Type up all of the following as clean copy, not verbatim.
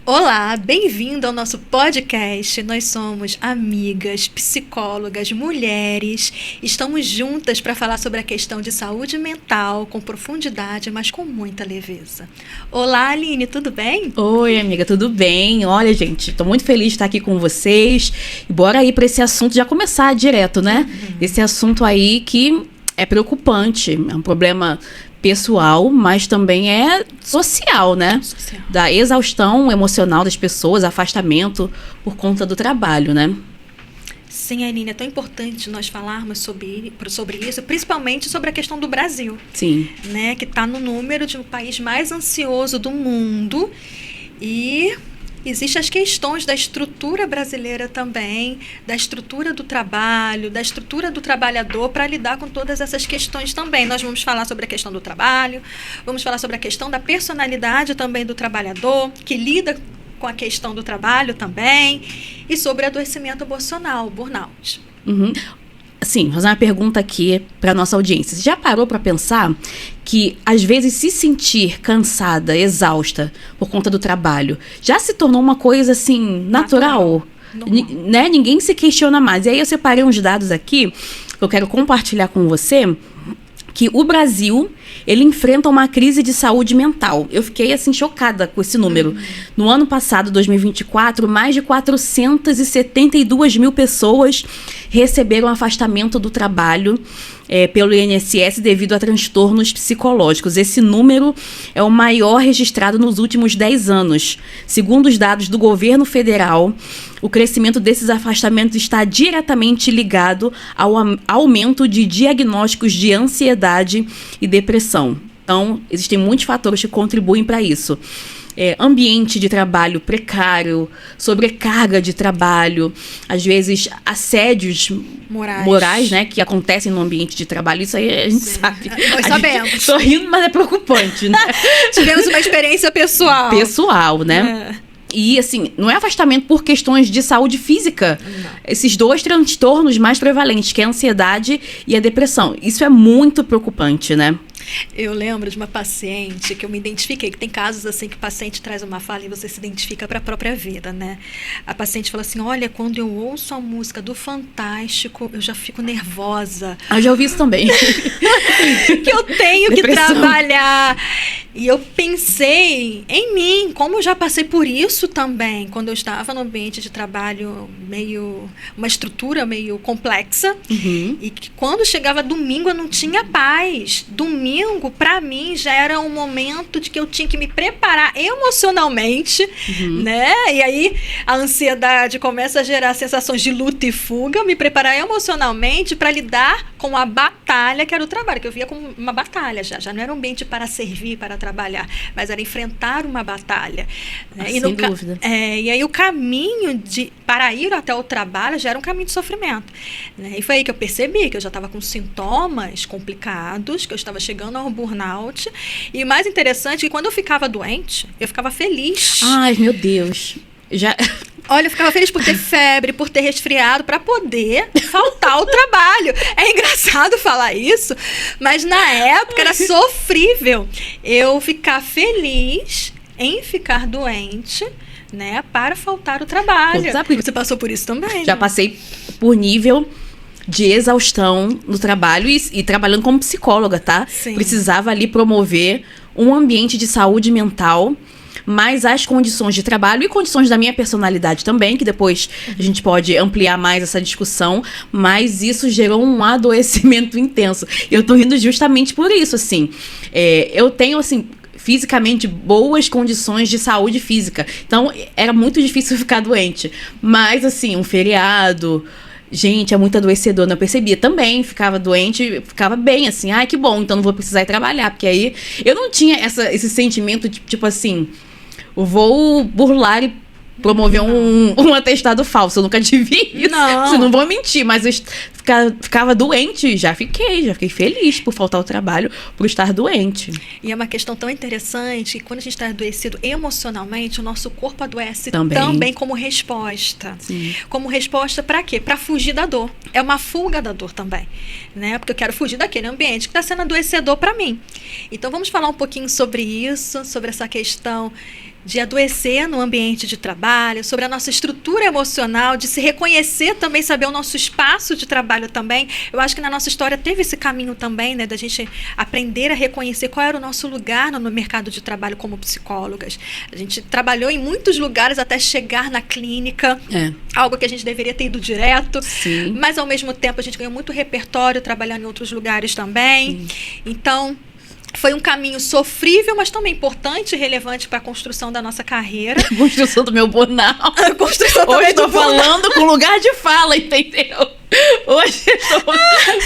Olá, bem-vindo ao nosso podcast. Nós somos amigas, psicólogas, mulheres. Estamos juntas para falar sobre a questão de saúde mental com profundidade, mas com muita leveza. Olá, Aline, tudo bem? Oi, amiga, tudo bem? Olha, gente, tô muito feliz de estar aqui com vocês. E bora ir para esse assunto, já começar direto, né? Esse assunto aí que é preocupante, é um problema pessoal, mas também é social, né? Social. Da exaustão emocional das pessoas, afastamento por conta do trabalho, né? Sim, Aline, é tão importante nós falarmos sobre isso, principalmente sobre a questão do Brasil, Sim. né? Que está no número de um país mais ansioso do mundo e existem as questões da estrutura brasileira também, da estrutura do trabalho, da estrutura do trabalhador para lidar com todas essas questões também. Nós vamos falar sobre a questão do trabalho, vamos falar sobre a questão da personalidade também do trabalhador, que lida com a questão do trabalho também, e sobre adoecimento emocional, burnout. Uhum. Sim, vou fazer uma pergunta aqui para nossa audiência. Você já parou para pensar que, às vezes, se sentir cansada, exausta por conta do trabalho, já se tornou uma coisa, assim, natural? Né? Ninguém se questiona mais. E aí eu separei uns dados aqui que eu quero compartilhar com você, que o Brasil, ele enfrenta uma crise de saúde mental. Eu fiquei, assim, chocada com esse número. No ano passado, 2024, mais de 472 mil pessoas receberam afastamento do trabalho pelo INSS devido a transtornos psicológicos. Esse número é o maior registrado nos últimos 10 anos. Segundo os dados do governo federal, o crescimento desses afastamentos está diretamente ligado ao aumento de diagnósticos de ansiedade e depressão. Então, existem muitos fatores que contribuem para isso. Ambiente de trabalho precário, sobrecarga de trabalho, às vezes assédios morais, né, que acontecem no ambiente de trabalho. Isso aí a gente sabe. Nós sabemos. Tô rindo, mas é preocupante, né? Tivemos uma experiência pessoal. Pessoal, né? E, assim, não é afastamento por questões de saúde física. Não. Esses dois transtornos mais prevalentes, que é a ansiedade e a depressão. Isso é muito preocupante, né? Eu lembro de uma paciente que eu me identifiquei, que tem casos assim que o paciente traz uma fala e você se identifica para a própria vida, né? A paciente fala assim, olha, quando eu ouço a música do Fantástico, eu já fico nervosa. Eu já ouvi isso também. Que eu tenho depressão. Que trabalhar. E eu pensei em mim, como eu já passei por isso também, quando eu estava no ambiente de trabalho uma estrutura meio complexa, e que quando chegava domingo eu não tinha paz. Domingo, para mim, já era um momento de que eu tinha que me preparar emocionalmente, né? E aí a ansiedade começa a gerar sensações de luta e fuga, me preparar emocionalmente para lidar com a batalha que era o trabalho, que eu via como uma batalha já não era um ambiente para servir, para trabalhar, mas era enfrentar uma batalha. Né? Sem dúvida. E aí o caminho para ir até o trabalho já era um caminho de sofrimento. Né? E foi aí que eu percebi que eu já estava com sintomas complicados, que eu estava chegando ao burnout. E o mais interessante é que quando eu ficava doente, eu ficava feliz. Ai, meu Deus. Olha, eu ficava feliz por ter febre, por ter resfriado, para poder faltar ao trabalho. É engraçado falar isso, mas na época era sofrível eu ficar feliz em ficar doente, né, para faltar o trabalho. Sabe, você passou por isso também? Já passei por nível de exaustão no trabalho e trabalhando como psicóloga, tá? Sim. Precisava ali promover um ambiente de saúde mental, mas as condições de trabalho e condições da minha personalidade também, que depois a gente pode ampliar mais essa discussão, mas isso gerou um adoecimento intenso. Eu tô rindo justamente por isso, assim. Eu tenho, assim, fisicamente boas condições de saúde física, então era muito difícil ficar doente, mas, assim, um feriado... Gente, é muito adoecedor, eu percebia. Também ficava doente, ficava bem, assim. Ai, que bom, então não vou precisar ir trabalhar. Porque aí eu não tinha esse sentimento de, tipo assim, eu vou burlar e promover um atestado falso. Eu nunca tive isso. Não vou mentir, mas eu ficava doente. Já fiquei feliz por faltar ao trabalho, por estar doente. E é uma questão tão interessante que quando a gente está adoecido emocionalmente, o nosso corpo adoece também como resposta. Sim. Como resposta para quê? Para fugir da dor. É uma fuga da dor também, né? Porque eu quero fugir daquele ambiente que está sendo adoecedor para mim. Então vamos falar um pouquinho sobre isso, sobre essa questão de adoecer no ambiente de trabalho, sobre a nossa estrutura emocional, de se reconhecer também, saber o nosso espaço de trabalho também. Eu acho que na nossa história teve esse caminho também, né, da gente aprender a reconhecer qual era o nosso lugar no mercado de trabalho como psicólogas. A gente trabalhou em muitos lugares até chegar na clínica, algo que a gente deveria ter ido direto, Sim. mas ao mesmo tempo a gente ganhou muito repertório trabalhando em outros lugares também. Sim. Então, foi um caminho sofrível, mas também importante e relevante para a construção da nossa carreira. A construção do meu burnout. A construção Hoje estou falando com lugar de fala, entendeu? Hoje estou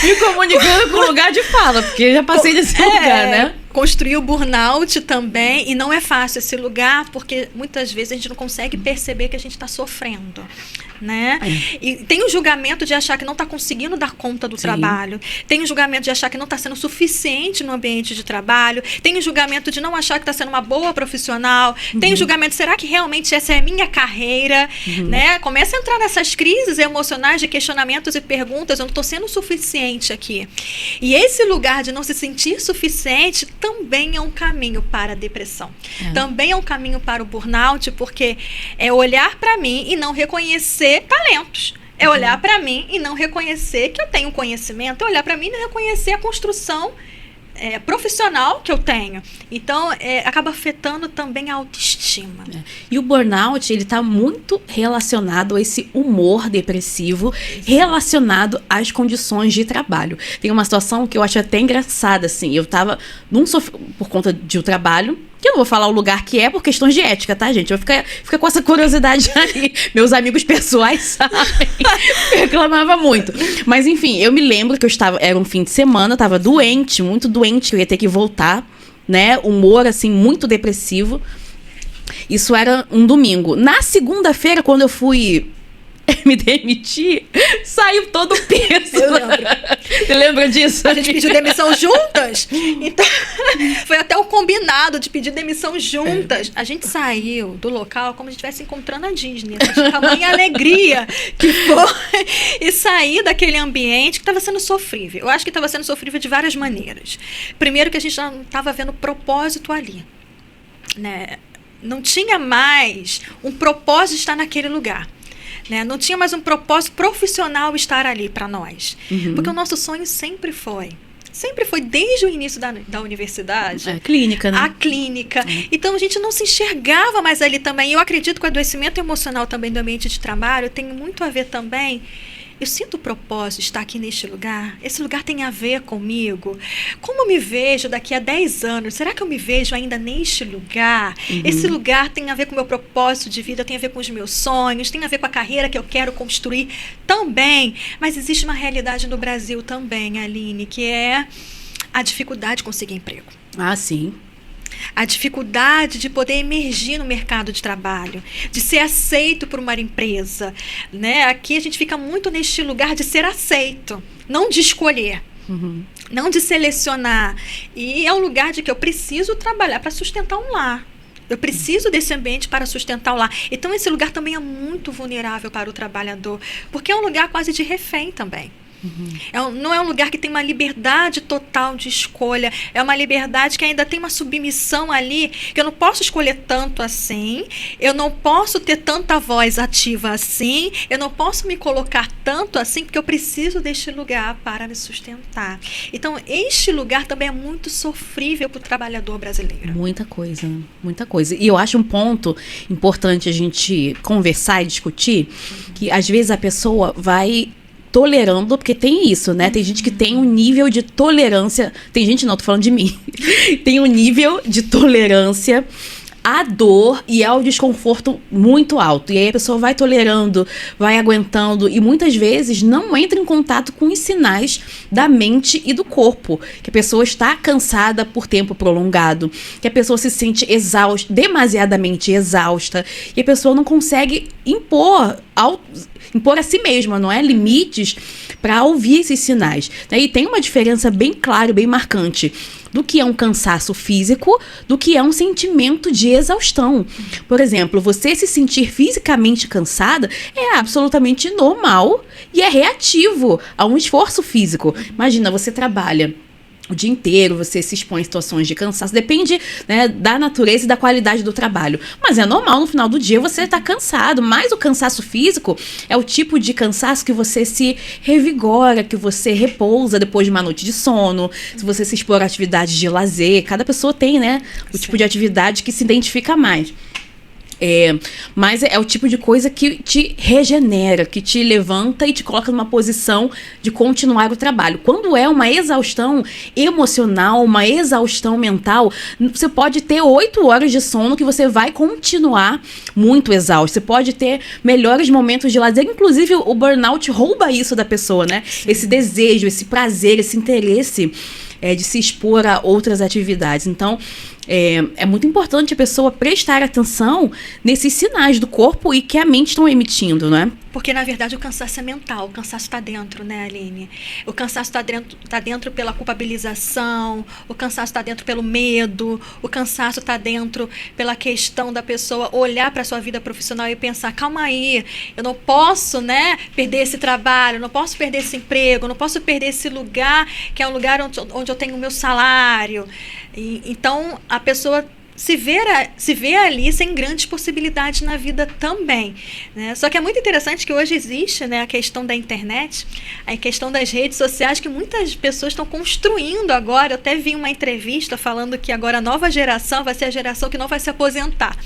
me comunicando com lugar de fala, porque já passei desse lugar, né? Construir o burnout também, e não é fácil esse lugar, porque muitas vezes a gente não consegue perceber que a gente está sofrendo, né? E tem o julgamento de achar que não está conseguindo dar conta do trabalho, tem o julgamento de achar que não está sendo suficiente no ambiente de trabalho, tem o julgamento de não achar que está sendo uma boa profissional, tem o julgamento, será que realmente essa é a minha carreira, né? Começa a entrar nessas crises emocionais de questionamentos e perguntas, eu não estou sendo suficiente aqui. E esse lugar de não se sentir suficiente também é um caminho para a depressão. Também é um caminho para o burnout, porque é olhar para mim e não reconhecer talentos. É olhar para mim e não reconhecer que eu tenho conhecimento. É olhar para mim e não reconhecer a construção profissional que eu tenho. Então, acaba afetando também a autoestima. E o burnout, ele está muito relacionado a esse humor depressivo, relacionado às condições de trabalho. Tem uma situação que eu acho até engraçada, assim. Eu estava por conta de um trabalho, que eu não vou falar o lugar que é por questões de ética, tá, gente? Eu fico com essa curiosidade aí. Meus amigos pessoais sabem. Eu reclamava muito. Mas, enfim, eu me lembro que era um fim de semana, eu estava doente, muito doente, que eu ia ter que voltar, né? Humor, assim, muito depressivo. Isso era um domingo. Na segunda-feira, quando eu fui me demitir, saiu todo o peso. Eu lembro. Você lembra disso? A gente pediu demissão juntas. Então, foi até o combinado de pedir demissão juntas. A gente saiu do local como se estivesse encontrando a Disney. A tamanha alegria que foi. E sair daquele ambiente que estava sendo sofrível. Eu acho que estava sendo sofrível de várias maneiras. Primeiro que a gente já não estava vendo propósito ali, né? Não tinha mais um propósito de estar naquele lugar. Né? Não tinha mais um propósito profissional estar ali para nós. Porque o nosso sonho sempre foi desde o início da universidade. A clínica, né? A clínica. Então, a gente não se enxergava mais ali também. Eu acredito que o adoecimento emocional também do ambiente de trabalho tem muito a ver também. Eu sinto o propósito de estar aqui neste lugar. Esse lugar tem a ver comigo. Como eu me vejo daqui a 10 anos? Será que eu me vejo ainda neste lugar? Esse lugar tem a ver com o meu propósito de vida, tem a ver com os meus sonhos, tem a ver com a carreira que eu quero construir também. Mas existe uma realidade no Brasil também, Aline, que é a dificuldade de conseguir emprego. Ah, sim. A dificuldade de poder emergir no mercado de trabalho, de ser aceito por uma empresa, né? Aqui a gente fica muito neste lugar de ser aceito, não de escolher, não de selecionar. E é um lugar de que eu preciso trabalhar para sustentar um lar. Eu preciso desse ambiente para sustentar o lar. Então, esse lugar também é muito vulnerável para o trabalhador, porque é um lugar quase de refém também. Não é um lugar que tem uma liberdade total de escolha, é uma liberdade que ainda tem uma submissão ali, que eu não posso escolher tanto assim, eu não posso ter tanta voz ativa assim, eu não posso me colocar tanto assim, porque eu preciso deste lugar para me sustentar. Então, este lugar também é muito sofrível para o trabalhador brasileiro. Muita coisa, muita coisa. E eu acho um ponto importante a gente conversar e discutir, que às vezes a pessoa vai tolerando, porque tem isso, né? Tem gente que tem um nível de tolerância. Tem gente, não, tô falando de mim. Tem um nível de tolerância à dor e ao desconforto muito alto. E aí a pessoa vai tolerando, vai aguentando e muitas vezes não entra em contato com os sinais da mente e do corpo. Que a pessoa está cansada por tempo prolongado, que a pessoa se sente exausta, demasiadamente exausta, e a pessoa não consegue impor a si mesma, não é? Limites para ouvir esses sinais. E tem uma diferença bem clara e bem marcante do que é um cansaço físico, do que é um sentimento de exaustão. Por exemplo, você se sentir fisicamente cansada é absolutamente normal e é reativo a um esforço físico. Imagina, você trabalha o dia inteiro, você se expõe a situações de cansaço, depende, né, da natureza e da qualidade do trabalho. Mas é normal, no final do dia, você tá cansado, mas o cansaço físico é o tipo de cansaço que você se revigora, que você repousa depois de uma noite de sono, se você se expor a atividades de lazer. Cada pessoa tem, né, o tipo de atividade que se identifica mais. Mas é o tipo de coisa que te regenera, que te levanta e te coloca numa posição de continuar o trabalho. Quando é uma exaustão emocional, uma exaustão mental, você pode ter 8 horas de sono que você vai continuar muito exausto. Você pode ter melhores momentos de lazer. Inclusive, o burnout rouba isso da pessoa, né? Sim. Esse desejo, esse prazer, esse interesse de se expor a outras atividades. Então, é muito importante a pessoa prestar atenção nesses sinais do corpo e que a mente estão emitindo, né? Porque, na verdade, o cansaço é mental. O cansaço está dentro, né, Aline? O cansaço está dentro pela culpabilização, o cansaço está dentro pelo medo, o cansaço está dentro pela questão da pessoa olhar para a sua vida profissional e pensar, calma aí, eu não posso, né, perder esse trabalho, eu não posso perder esse emprego, eu não posso perder esse lugar, que é um lugar onde eu tenho o meu salário. Então, a pessoa se vê ali sem grandes possibilidades na vida também, né? Só que é muito interessante que hoje existe, né, a questão da internet, a questão das redes sociais, que muitas pessoas estão construindo agora. Eu até vi uma entrevista falando que agora a nova geração vai ser a geração que não vai se aposentar,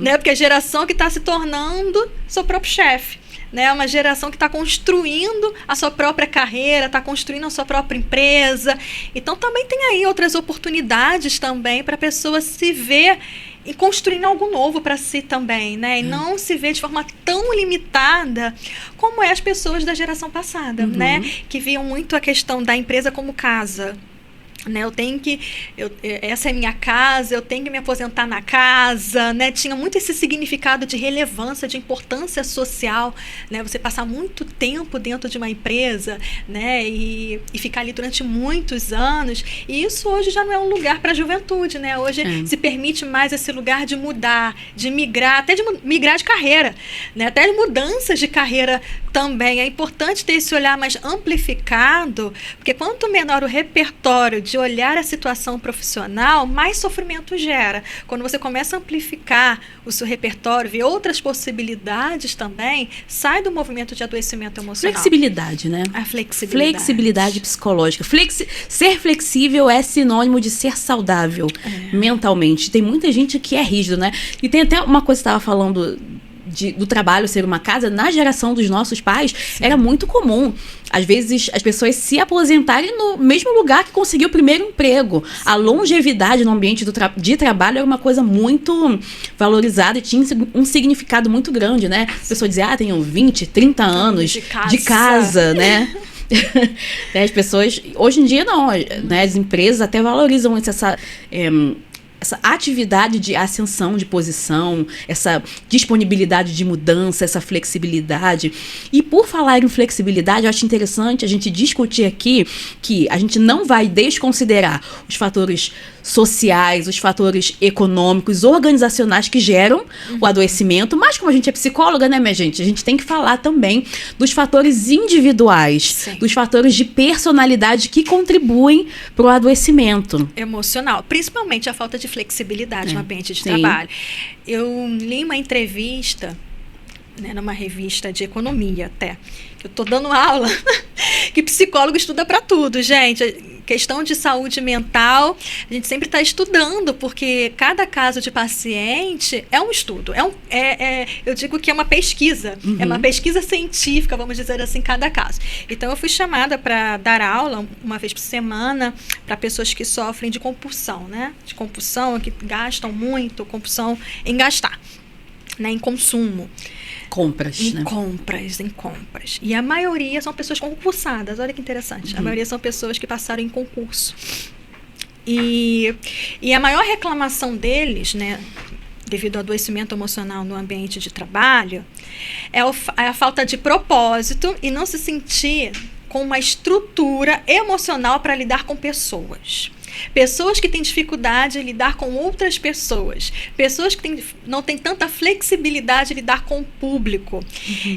né? Porque a geração que está se tornando seu próprio chefe. Né, uma geração que está construindo a sua própria carreira, está construindo a sua própria empresa. Então, também tem aí outras oportunidades também para a pessoa se ver e construindo algo novo para si também, né? E não se ver de forma tão limitada como as pessoas da geração passada, né? Que viam muito a questão da empresa como casa. Né, essa é minha casa, eu tenho que me aposentar na casa, né? Tinha muito esse significado de relevância, de importância social, né? Você passar muito tempo dentro de uma empresa, né? E ficar ali durante muitos anos. E isso hoje já não é um lugar para a juventude, né? Hoje se permite mais esse lugar de mudar, de migrar, até de migrar de carreira, né? Até de mudanças de carreira também. É importante ter esse olhar mais amplificado, porque quanto menor o repertório de olhar a situação profissional, mais sofrimento gera. Quando você começa a amplificar o seu repertório, ver outras possibilidades também, sai do movimento de adoecimento emocional. Flexibilidade, né? A flexibilidade. Flexibilidade psicológica. Ser flexível é sinônimo de ser saudável mentalmente. Tem muita gente que é rígido, né? E tem até uma coisa que você estava falando do trabalho ser uma casa. Na geração dos nossos pais, era muito comum, às vezes, as pessoas se aposentarem no mesmo lugar que conseguiu o primeiro emprego. A longevidade no ambiente de trabalho era uma coisa muito valorizada e tinha um significado muito grande, né? A pessoa dizia, tenho 20, 30 anos de casa, né? As pessoas, hoje em dia não, né? As empresas até valorizam essa atividade de ascensão de posição, essa disponibilidade de mudança, essa flexibilidade. E por falar em flexibilidade, eu acho interessante a gente discutir aqui que a gente não vai desconsiderar os fatores sociais, os fatores econômicos, organizacionais que geram o adoecimento, mas como a gente é psicóloga, né, minha gente? A gente tem que falar também dos fatores individuais, dos fatores de personalidade que contribuem para o adoecimento emocional, principalmente a falta de flexibilidade no ambiente de trabalho. Eu li uma entrevista, né, numa revista de economia até, que eu tô dando aula, que psicólogo estuda para tudo, gente. Questão de saúde mental, a gente sempre está estudando, porque cada caso de paciente é um estudo. Eu digo que é uma pesquisa, é uma pesquisa científica, vamos dizer assim, cada caso. Então, eu fui chamada para dar aula uma vez por semana para pessoas que sofrem de compulsão, né? De compulsão, que gastam muito, compulsão em gastar, né? Em consumo. Compras, em compras. E a maioria são pessoas concursadas. Olha que interessante. A maioria são pessoas que passaram em concurso. E a maior reclamação deles, né, devido ao adoecimento emocional no ambiente de trabalho, é a falta de propósito e não se sentir com uma estrutura emocional para lidar com pessoas. Pessoas que têm dificuldade em lidar com outras pessoas. Pessoas que não têm tanta flexibilidade em lidar com o público.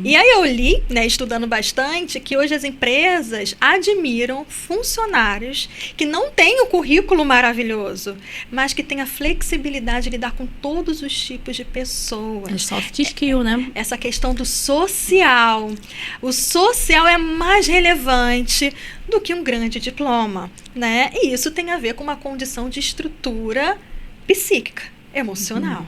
E aí eu li, né, estudando bastante, que hoje as empresas admiram funcionários que não têm o currículo maravilhoso, mas que têm a flexibilidade de lidar com todos os tipos de pessoas. É soft skill, né? Essa questão do social. O social é mais relevante do que um grande diploma, né? E isso tem a ver com uma condição de estrutura psíquica, emocional.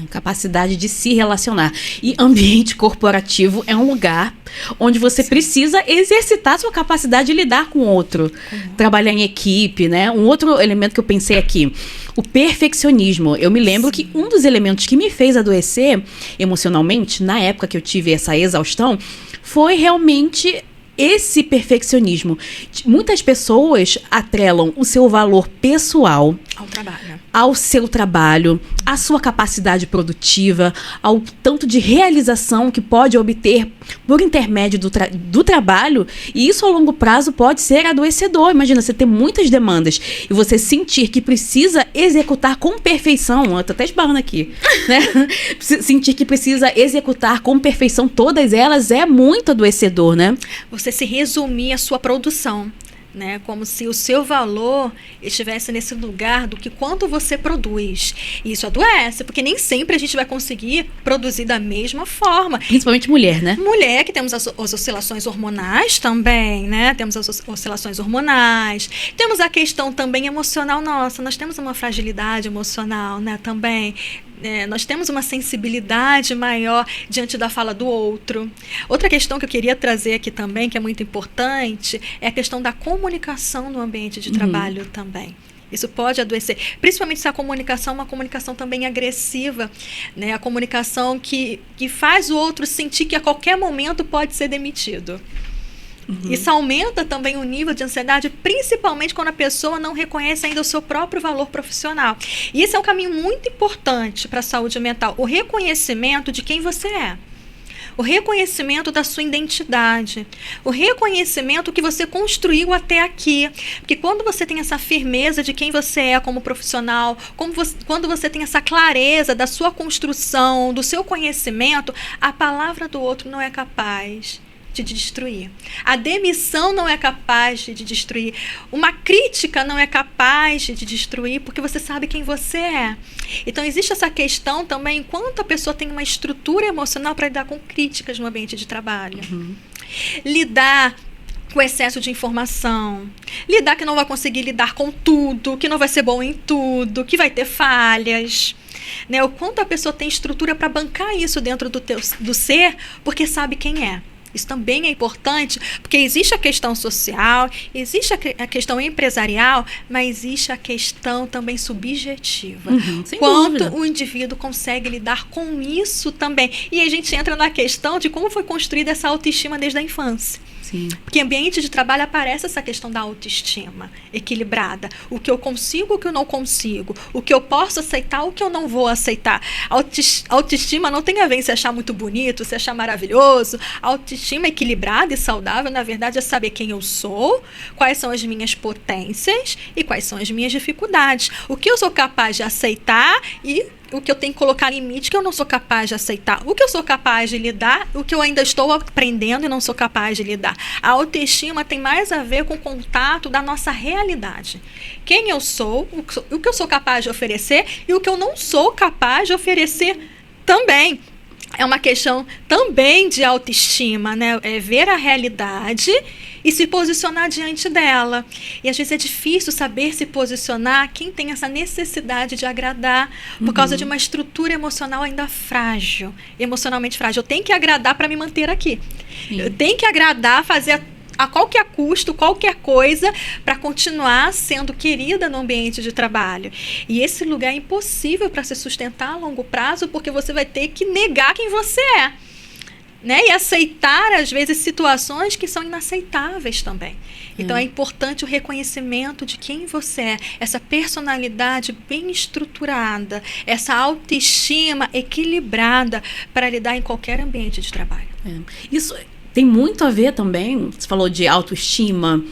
Capacidade de se relacionar. E ambiente corporativo é um lugar onde você precisa exercitar sua capacidade de lidar com o outro. Trabalhar em equipe, né? Um outro elemento que eu pensei aqui, o perfeccionismo. Eu me lembro que um dos elementos que me fez adoecer emocionalmente, na época que eu tive essa exaustão, foi realmente esse perfeccionismo. Muitas pessoas atrelam o seu valor pessoal ao trabalho, ao seu trabalho, à sua capacidade produtiva, ao tanto de realização que pode obter por intermédio do trabalho, e isso a longo prazo pode ser adoecedor. Imagina, você ter muitas demandas e você sentir que precisa executar com perfeição, eu tô até esbarrando aqui, né? Sentir que precisa executar com perfeição todas elas é muito adoecedor, né? Você se resumir a sua produção, né? Como se o seu valor estivesse nesse lugar do que quanto você produz. E isso adoece, porque nem sempre a gente vai conseguir produzir da mesma forma. Principalmente mulher, né? Mulher, que temos as oscilações hormonais também, né? Temos as oscilações hormonais. Temos a questão também emocional nossa. Nós temos uma fragilidade emocional, né? Também. Nós temos uma sensibilidade maior diante da fala do outro. Outra questão que eu queria trazer aqui também, que é muito importante, é a questão da comunicação no ambiente de trabalho também. Isso pode adoecer, principalmente se a comunicação é uma comunicação também agressiva, né? A comunicação que faz o outro sentir que a qualquer momento pode ser demitido. Isso aumenta também o nível de ansiedade, principalmente quando a pessoa não reconhece ainda o seu próprio valor profissional. E esse é um caminho muito importante para a saúde mental, o reconhecimento de quem você é. O reconhecimento da sua identidade, o reconhecimento que você construiu até aqui. Porque quando você tem essa firmeza de quem você é como profissional, quando você tem essa clareza da sua construção, do seu conhecimento, a palavra do outro não é capaz de destruir. A demissão não é capaz de destruir. Uma crítica não é capaz de destruir, porque você sabe quem você é. Então, existe essa questão também, enquanto a pessoa tem uma estrutura emocional para lidar com críticas no ambiente de trabalho. Lidar com excesso de informação. Lidar que não vai conseguir lidar com tudo, que não vai ser bom em tudo, que vai ter falhas. Né? O quanto a pessoa tem estrutura para bancar isso dentro do ser, porque sabe quem é. Isso também é importante, porque existe a questão social, existe a questão empresarial, mas existe a questão também subjetiva. Quanto o indivíduo consegue lidar com isso também. E a gente entra na questão de como foi construída essa autoestima desde a infância. Porque em ambiente de trabalho aparece essa questão da autoestima equilibrada. O que eu consigo, o que eu não consigo. O que eu posso aceitar, o que eu não vou aceitar. Autoestima não tem a ver em se achar muito bonito, se achar maravilhoso. A autoestima equilibrada e saudável, na verdade, é saber quem eu sou, quais são as minhas potências e quais são as minhas dificuldades. O que eu sou capaz de aceitar e o que eu tenho que colocar limite que eu não sou capaz de aceitar. O que eu sou capaz de lidar, o que eu ainda estou aprendendo e não sou capaz de lidar. A autoestima tem mais a ver com o contato da nossa realidade. Quem eu sou, o que eu sou capaz de oferecer e o que eu não sou capaz de oferecer também. É uma questão também de autoestima, né? É ver a realidade e se posicionar diante dela. E às vezes é difícil saber se posicionar quem tem essa necessidade de agradar por causa de uma estrutura emocional ainda frágil, emocionalmente frágil. Eu tenho que agradar para me manter aqui. Eu tenho que agradar, fazer a qualquer custo, qualquer coisa, para continuar sendo querida no ambiente de trabalho. E esse lugar é impossível para se sustentar a longo prazo, porque você vai ter que negar quem você é. Né? E aceitar, às vezes, situações que são inaceitáveis também. Então, é importante o reconhecimento de quem você é, essa personalidade bem estruturada, essa autoestima equilibrada para lidar em qualquer ambiente de trabalho. Isso, tem muito a ver também, você falou de autoestima,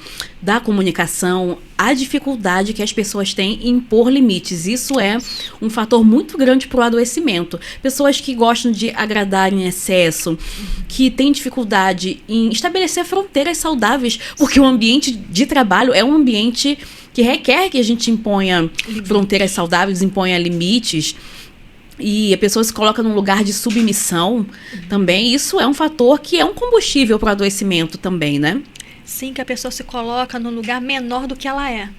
da comunicação, a dificuldade que as pessoas têm em impor limites. Isso é um fator muito grande para o adoecimento. Pessoas que gostam de agradar em excesso, que têm dificuldade em estabelecer fronteiras saudáveis, porque o ambiente de trabalho é um ambiente que requer que a gente imponha fronteiras saudáveis, imponha limites. E a pessoa se coloca num lugar de submissão também. Isso é um fator que é um combustível para o adoecimento também, né? Sim, que a pessoa se coloca num lugar menor do que ela é.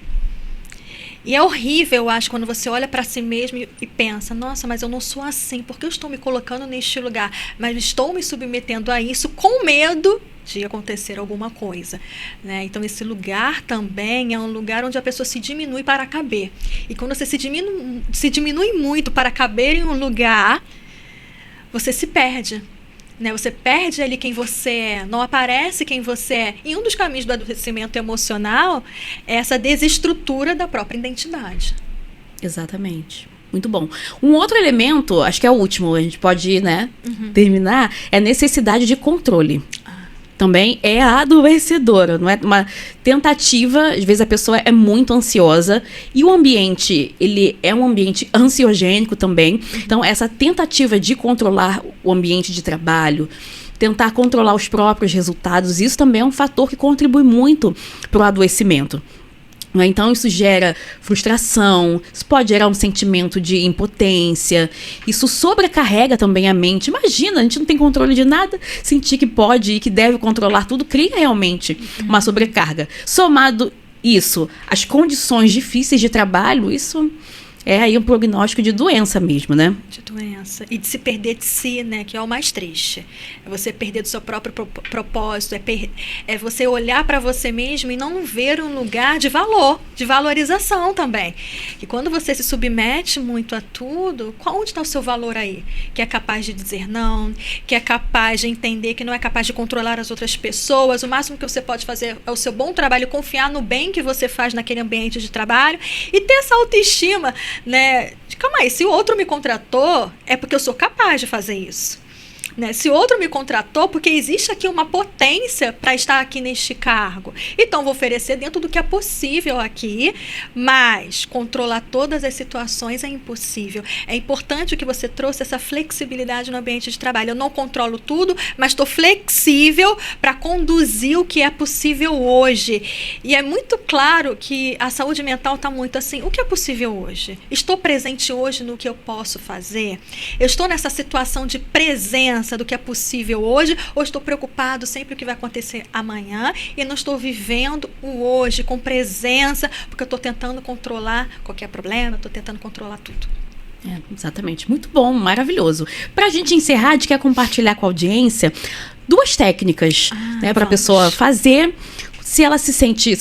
E é horrível, eu acho, quando você olha para si mesmo e pensa, nossa, mas eu não sou assim, por que eu estou me colocando neste lugar? Mas estou me submetendo a isso com medo de acontecer alguma coisa, né? Então esse lugar também é um lugar onde a pessoa se diminui para caber. E quando você se diminui muito para caber em um lugar, você se perde, né? Você perde ali quem você é, não aparece quem você é. E um dos caminhos do adoecimento emocional é essa desestrutura da própria identidade. Exatamente. Muito bom. Um outro elemento, acho que é o último, a gente pode, né, terminar, é a necessidade de controle. Também é adoecedora, não é uma tentativa, às vezes a pessoa é muito ansiosa e o ambiente, ele é um ambiente ansiogênico também, então essa tentativa de controlar o ambiente de trabalho, tentar controlar os próprios resultados, isso também é um fator que contribui muito para o adoecimento. Então isso gera frustração, isso pode gerar um sentimento de impotência, isso sobrecarrega também a mente. Imagina, a gente não tem controle de nada, sentir que pode e que deve controlar tudo, cria realmente uma sobrecarga. Somado isso, as condições difíceis de trabalho, isso é aí um prognóstico de doença mesmo, né? De doença. E de se perder de si, né? Que é o mais triste. É você perder do seu próprio propósito. É você olhar para você mesmo e não ver um lugar de valor, de valorização também. E quando você se submete muito a tudo, onde está o seu valor aí? Que é capaz de dizer não, que é capaz de entender que não é capaz de controlar as outras pessoas. O máximo que você pode fazer é o seu bom trabalho, confiar no bem que você faz naquele ambiente de trabalho e ter essa autoestima, né? Calma aí, se o outro me contratou, é porque eu sou capaz de fazer isso. Né? Se o outro me contratou, porque existe aqui uma potência para estar aqui neste cargo. Então, vou oferecer dentro do que é possível aqui, mas controlar todas as situações é impossível. É importante que você trouxe essa flexibilidade no ambiente de trabalho. Eu não controlo tudo, mas estou flexível para conduzir o que é possível hoje. E é muito claro que a saúde mental está muito assim, o que é possível hoje? Estou presente hoje no que eu posso fazer? Eu estou nessa situação de presença do que é possível hoje, ou estou preocupado sempre o que vai acontecer amanhã e não estou vivendo o hoje com presença, porque eu estou tentando controlar qualquer problema, estou tentando controlar tudo. Exatamente, muito bom, maravilhoso. Para a gente encerrar, a gente quer compartilhar com a audiência 2 técnicas, né, para a pessoa fazer. Se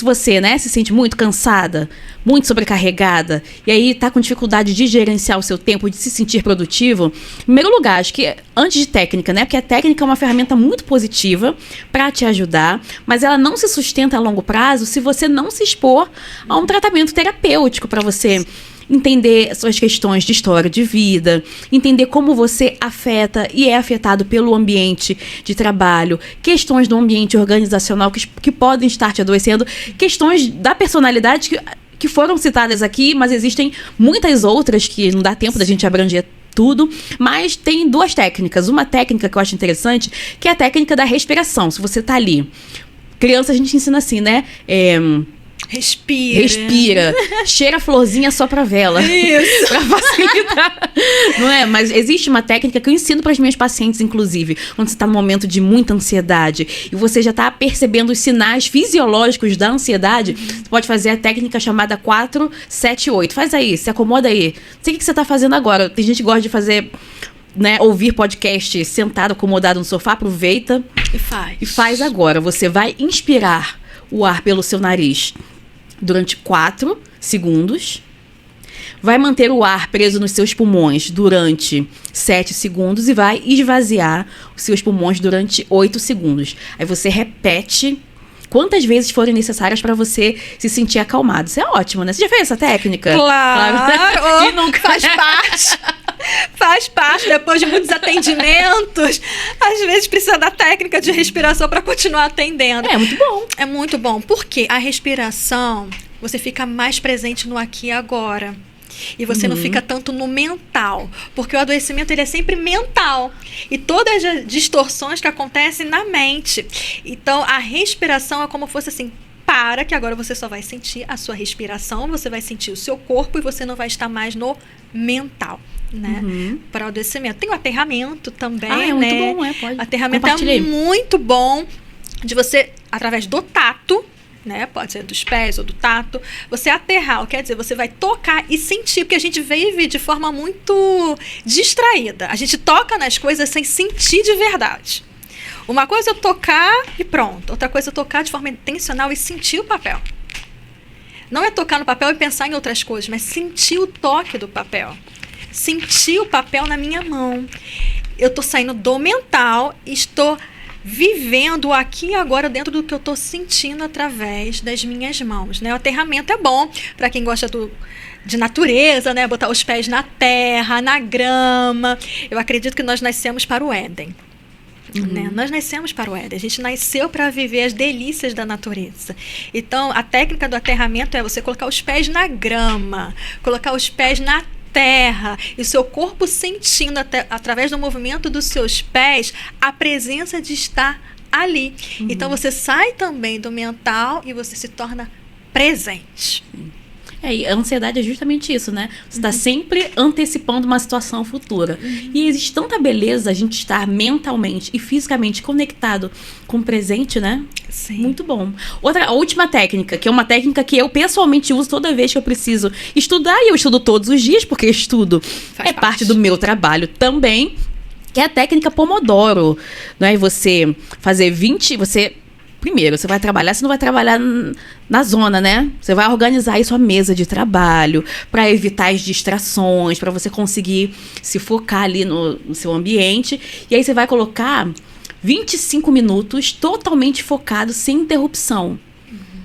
você, né, se sente muito cansada, muito sobrecarregada, e aí tá com dificuldade de gerenciar o seu tempo, de se sentir produtivo, em primeiro lugar, acho que antes de técnica, né, porque a técnica é uma ferramenta muito positiva para te ajudar, mas ela não se sustenta a longo prazo se você não se expor a um tratamento terapêutico para você entender suas questões de história de vida, entender como você afeta e é afetado pelo ambiente de trabalho, questões do ambiente organizacional que podem estar te adoecendo, questões da personalidade que foram citadas aqui, mas existem muitas outras que não dá tempo da gente abranger tudo, mas tem 2 técnicas. Uma técnica que eu acho interessante, que é a técnica da respiração. Se você tá ali, criança a gente ensina assim, né? Respira. Cheira a florzinha só pra vela. Isso. Pra facilitar. Não é? Mas existe uma técnica que eu ensino para as minhas pacientes, inclusive, quando você tá num momento de muita ansiedade e você já tá percebendo os sinais fisiológicos da ansiedade, você pode fazer a técnica chamada 4-7-8. Faz aí, se acomoda aí. Não sei o que você tá fazendo agora. Tem gente que gosta de fazer, né, ouvir podcast sentado, acomodado no sofá. Aproveita e faz agora. Você vai inspirar o ar pelo seu nariz durante 4 segundos. Vai manter o ar preso nos seus pulmões durante 7 segundos e vai esvaziar os seus pulmões durante 8 segundos. Aí você repete quantas vezes forem necessárias para você se sentir acalmado. Isso é ótimo, né? Você já fez essa técnica? Claro! E nunca... Faz parte. Faz parte, depois de muitos atendimentos, às vezes precisa da técnica de respiração para continuar atendendo. É muito bom. É muito bom, porque a respiração, você fica mais presente no aqui e agora. E você não fica tanto no mental, porque o adoecimento ele é sempre mental. E todas as distorções que acontecem na mente. Então, a respiração é como se fosse assim, para que agora você só vai sentir a sua respiração, você vai sentir o seu corpo e você não vai estar mais no mental, né? Para o adoecimento. Tem o aterramento também, é muito bom, pode. O aterramento é muito bom de você, através do tato, né? Pode ser dos pés ou do tato, você aterrar, quer dizer, você vai tocar e sentir, porque a gente vive de forma muito distraída. A gente toca nas coisas sem sentir de verdade. Uma coisa é tocar e pronto. Outra coisa é tocar de forma intencional e sentir o papel. Não é tocar no papel e pensar em outras coisas, mas sentir o toque do papel. Sentir o papel na minha mão. Eu estou saindo do mental e estou vivendo aqui e agora dentro do que eu estou sentindo através das minhas mãos, né? O aterramento é bom para quem gosta de natureza, né? Botar os pés na terra, na grama. Eu acredito que nós nascemos para o Éden. Né? Nós nascemos para o Éden, a gente nasceu para viver as delícias da natureza. Então, a técnica do aterramento é você colocar os pés na grama, colocar os pés na terra, e o seu corpo sentindo, através do movimento dos seus pés, a presença de estar ali. Então, você sai também do mental e você se torna presente. E a ansiedade é justamente isso, né? Você está sempre antecipando uma situação futura. E existe tanta beleza a gente estar mentalmente e fisicamente conectado com o presente, né? Sim. Muito bom. A última técnica, que é uma técnica que eu pessoalmente uso toda vez que eu preciso estudar, e eu estudo todos os dias, porque estudo é parte do meu trabalho também, que é a técnica Pomodoro. Né? Você fazer 20... Primeiro, você vai trabalhar, você não vai trabalhar na zona, né? Você vai organizar aí sua mesa de trabalho para evitar as distrações, para você conseguir se focar ali no seu ambiente. E aí você vai colocar 25 minutos totalmente focado, sem interrupção.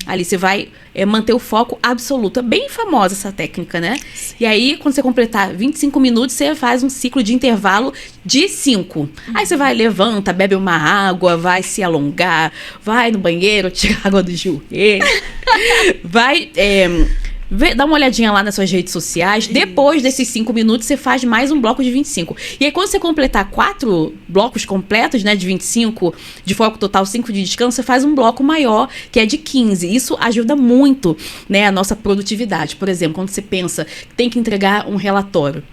Ali você vai manter o foco absoluto. É bem famosa essa técnica, né? Sim. E aí, quando você completar 25 minutos, você faz um ciclo de intervalo de 5. Aí você vai, levanta, bebe uma água, vai se alongar, vai no banheiro, tira água do joelho, vai... dá uma olhadinha lá nas suas redes sociais. Isso. Depois desses 5 minutos, você faz mais um bloco de 25. E aí, quando você completar 4 blocos completos, né, de 25, de foco total, 5 de descanso, você faz um bloco maior, que é de 15. Isso ajuda muito, né, a nossa produtividade. Por exemplo, quando você pensa que tem que entregar um relatório.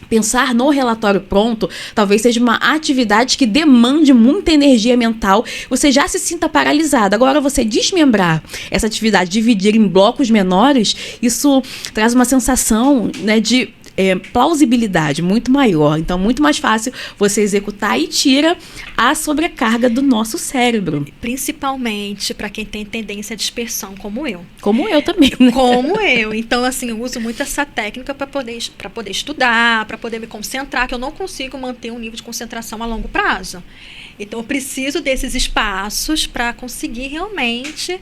Pensar no relatório pronto talvez seja uma atividade que demande muita energia mental, você já se sinta paralisado. Agora, você desmembrar essa atividade, dividir em blocos menores, isso traz uma sensação, né, de plausibilidade muito maior. Então, muito mais fácil você executar e tira a sobrecarga do nosso cérebro. Principalmente para quem tem tendência à dispersão, como eu. Como eu também, né? Como eu. Então, assim, eu uso muito essa técnica para poder estudar, para poder me concentrar, que eu não consigo manter um nível de concentração a longo prazo. Então, eu preciso desses espaços para conseguir realmente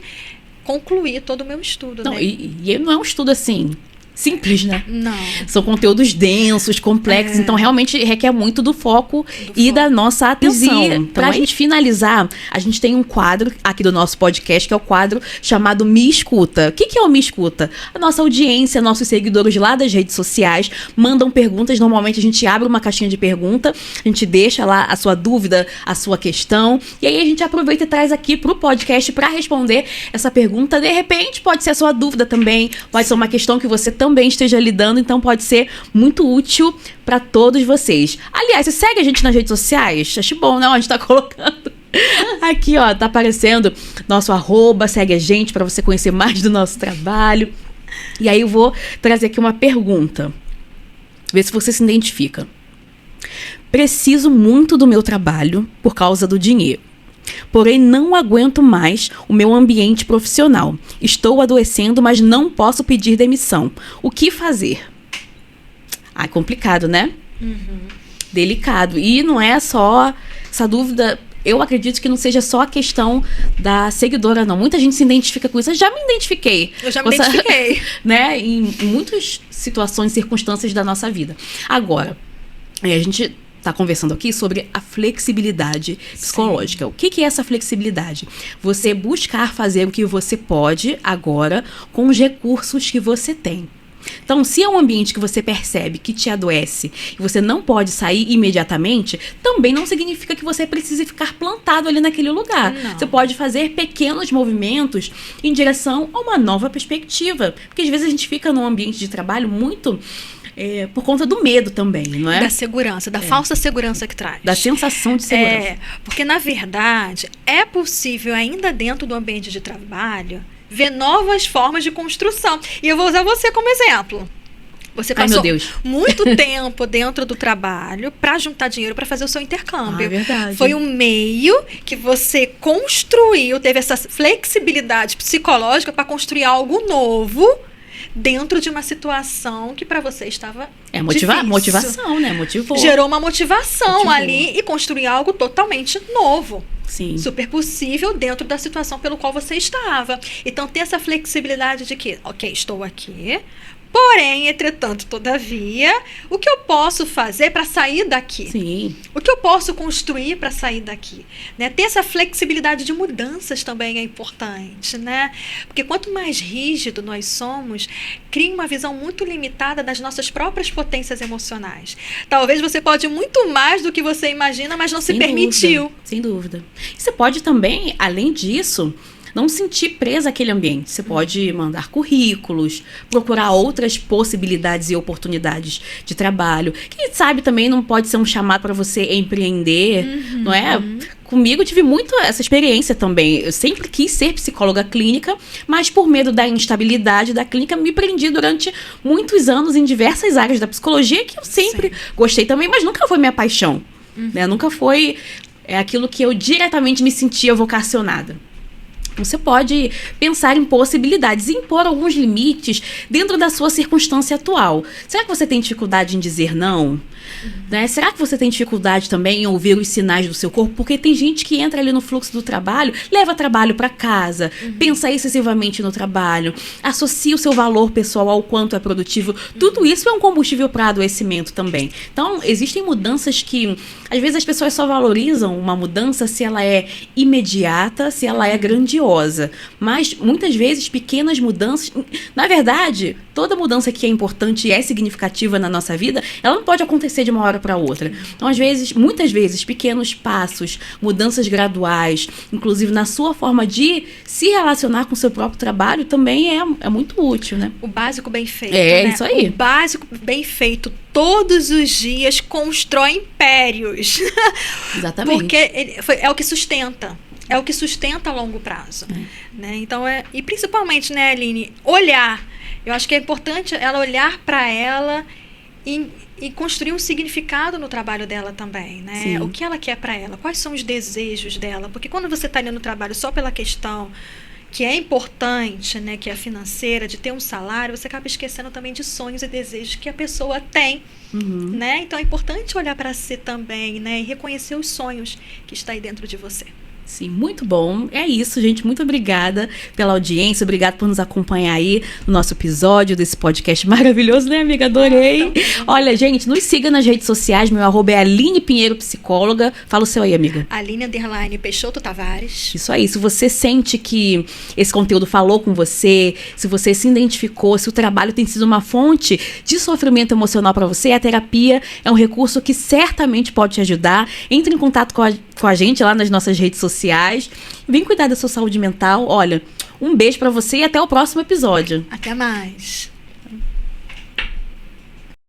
concluir todo o meu estudo. Não, né? E não é um estudo assim... simples, né? Não. São conteúdos densos, complexos, então realmente requer muito do foco da nossa atenção. Pra gente finalizar, a gente tem um quadro aqui do nosso podcast, que é o quadro chamado Me Escuta. O que é o Me Escuta? A nossa audiência, nossos seguidores lá das redes sociais mandam perguntas. Normalmente a gente abre uma caixinha de pergunta, a gente deixa lá a sua dúvida, a sua questão, e aí a gente aproveita e traz aqui pro podcast para responder essa pergunta. De repente, pode ser a sua dúvida também, pode ser uma questão que você também esteja lidando, então pode ser muito útil para todos vocês. Aliás, você segue a gente nas redes sociais? Acho bom, né? A gente tá colocando aqui, ó, tá aparecendo nosso @, segue a gente para você conhecer mais do nosso trabalho. E aí eu vou trazer aqui uma pergunta, ver se você se identifica. Preciso muito do meu trabalho por causa do dinheiro. Porém, não aguento mais o meu ambiente profissional. Estou adoecendo, mas não posso pedir demissão. O que fazer? Complicado, né? Delicado. E não é só essa dúvida... eu acredito que não seja só a questão da seguidora, não. Muita gente se identifica com isso. Eu já me identifiquei. Eu já me identifiquei. Né? Em muitas situações, circunstâncias da nossa vida. Agora, a gente está conversando aqui sobre a flexibilidade psicológica. Sim. O que é essa flexibilidade? Você buscar fazer o que você pode agora com os recursos que você tem. Então, se é um ambiente que você percebe que te adoece e você não pode sair imediatamente, também não significa que você precise ficar plantado ali naquele lugar. Não. Você pode fazer pequenos movimentos em direção a uma nova perspectiva. Porque às vezes a gente fica num ambiente de trabalho muito... por conta do medo também, não é? Da segurança, da falsa segurança que traz. Da sensação de segurança. Porque, na verdade, é possível, ainda dentro do ambiente de trabalho, ver novas formas de construção. E eu vou usar você como exemplo. Você passou muito tempo dentro do trabalho para juntar dinheiro para fazer o seu intercâmbio. É verdade. Foi um meio que você construiu, teve essa flexibilidade psicológica para construir algo novo dentro de uma situação que para você estava motivação, né? Motivou. Gerou uma motivação ali e construir algo totalmente novo. Sim. Super possível dentro da situação pelo qual você estava. Então, ter essa flexibilidade de que, ok, estou aqui, porém, entretanto, todavia, o que eu posso fazer para sair daqui? Sim. O que eu posso construir para sair daqui? Né? Ter essa flexibilidade de mudanças também é importante, né? Porque quanto mais rígido nós somos, cria uma visão muito limitada das nossas próprias potências emocionais. Talvez você pode muito mais do que você imagina, mas não se permitiu. Sem dúvida. E você pode também, além disso, não sentir presa àquele ambiente. Você pode mandar currículos, procurar outras possibilidades e oportunidades de trabalho. Quem sabe também não pode ser um chamado para você empreender, não é? Comigo eu tive muito essa experiência também. Eu sempre quis ser psicóloga clínica, mas por medo da instabilidade da clínica, me prendi durante muitos anos em diversas áreas da psicologia que eu sempre gostei também, mas nunca foi minha paixão. Né? Nunca foi aquilo que eu diretamente me sentia vocacionada. Você pode pensar em possibilidades e impor alguns limites dentro da sua circunstância atual. Será que você tem dificuldade em dizer não? Né? Será que você tem dificuldade também em ouvir os sinais do seu corpo? Porque tem gente que entra ali no fluxo do trabalho, leva trabalho para casa, pensa excessivamente no trabalho, associa o seu valor pessoal ao quanto é produtivo. Tudo isso é um combustível para adoecimento também. Então, existem mudanças que, às vezes, as pessoas só valorizam uma mudança se ela é imediata, se ela é grandiosa. Mas, muitas vezes, pequenas mudanças... Na verdade, toda mudança que é importante e é significativa na nossa vida, ela não pode acontecer de uma hora para outra. Então, às vezes, muitas vezes, pequenos passos, mudanças graduais, inclusive na sua forma de se relacionar com o seu próprio trabalho, também é muito útil, né? O básico bem feito, né? Isso aí. O básico bem feito todos os dias constrói impérios. Exatamente. Porque é o que sustenta. É o que sustenta a longo prazo. Né? Então, e principalmente, né, Aline, olhar. Eu acho que é importante ela olhar para ela e construir um significado no trabalho dela também, né? Sim. O que ela quer para ela, quais são os desejos dela, porque quando você está ali no trabalho só pela questão que é importante, né, que é a financeira, de ter um salário, você acaba esquecendo também de sonhos e desejos que a pessoa tem, né? Então é importante olhar para si também, né, e reconhecer os sonhos que está aí dentro de você. Sim, muito bom. É isso, gente. Muito obrigada pela audiência. Obrigada por nos acompanhar aí no nosso episódio desse podcast maravilhoso, né, amiga? Adorei. Olha, gente, nos siga nas redes sociais. Meu @ é Aline Pinheiro Psicóloga. Fala o seu aí, amiga. Aline_Peixoto Tavares. Isso aí. Se você sente que esse conteúdo falou com você, se você se identificou, se o trabalho tem sido uma fonte de sofrimento emocional para você, a terapia é um recurso que certamente pode te ajudar. Entre em contato com a gente lá nas nossas redes sociais. Vem cuidar da sua saúde mental. Olha, um beijo pra você e até o próximo episódio. Até mais.